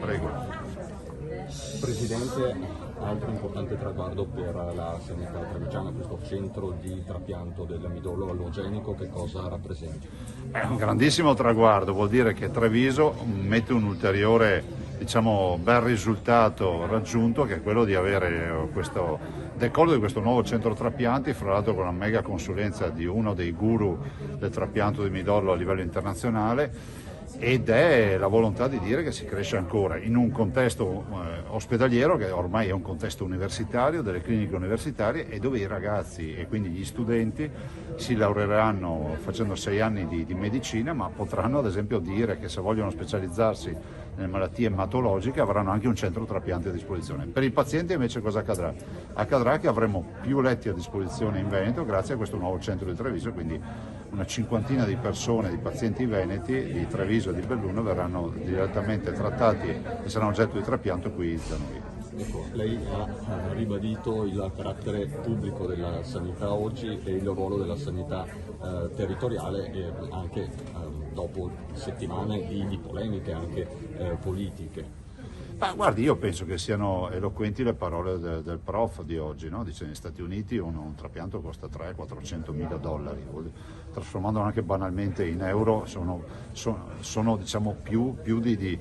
Prego. Presidente, altro importante traguardo per la sanità trevigiana, questo centro di trapianto del midollo allogenico, che cosa rappresenta? È un grandissimo traguardo, vuol dire che Treviso mette un ulteriore, bel risultato raggiunto, che è quello di avere questo decollo di questo nuovo centro trapianti, fra l'altro con una mega consulenza di uno dei guru del trapianto di midollo a livello internazionale, ed è la volontà di dire che si cresce ancora in un contesto ospedaliero che ormai è un contesto universitario, delle cliniche universitarie, e dove i ragazzi e quindi gli studenti si laureeranno facendo 6 anni di medicina, ma potranno ad esempio dire che se vogliono specializzarsi nelle malattie ematologiche avranno anche un centro trapianti a disposizione. Per i pazienti invece cosa accadrà? Accadrà che avremo più letti a disposizione in Veneto grazie a questo nuovo centro di Treviso, quindi una cinquantina di persone, di pazienti veneti di Treviso e di Belluno verranno direttamente trattati e saranno oggetto di trapianto qui da noi. Ecco, lei ha ribadito il carattere pubblico della sanità oggi e il ruolo della sanità territoriale, anche dopo settimane di polemiche anche politiche. Ma guardi, io penso che siano eloquenti le parole del prof di oggi, no? Dice negli Stati Uniti un trapianto costa 300-400 mila dollari, trasformandolo anche banalmente in euro sono diciamo più di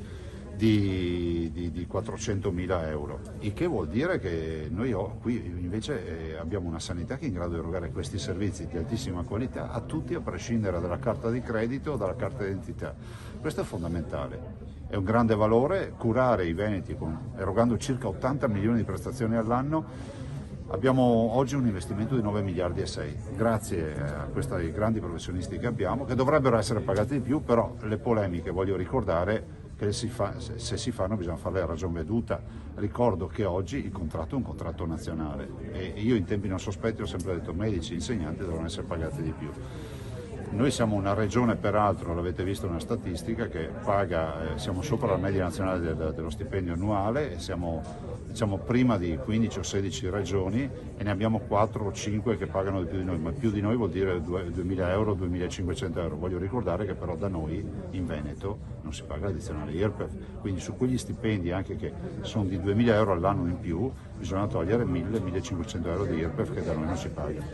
400 mila euro, il che vuol dire che noi qui invece abbiamo una sanità che è in grado di erogare questi servizi di altissima qualità a tutti, a prescindere dalla carta di credito o dalla carta d'identità. Questo è fondamentale. È un grande valore curare i veneti erogando circa 80 milioni di prestazioni all'anno. Abbiamo oggi un investimento di 9 miliardi e 6, grazie a questi grandi professionisti che abbiamo, che dovrebbero essere pagati di più, però le polemiche, voglio ricordare, che se si fanno bisogna farle a ragion veduta. Ricordo che oggi il contratto è un contratto nazionale e io in tempi non sospetti ho sempre detto medici e insegnanti devono essere pagati di più. Noi siamo una regione, peraltro, l'avete visto una statistica, che paga, siamo sopra la media nazionale dello stipendio annuale e siamo prima di 15 o 16 regioni e ne abbiamo 4 o 5 che pagano di più di noi, ma più di noi vuol dire 2.000 euro, 2.500 euro. Voglio ricordare che però da noi in Veneto non si paga l'addizionale IRPEF, quindi su quegli stipendi anche che sono di 2.000 euro all'anno in più bisogna togliere 1.000-1.500 euro di IRPEF che da noi non si paga.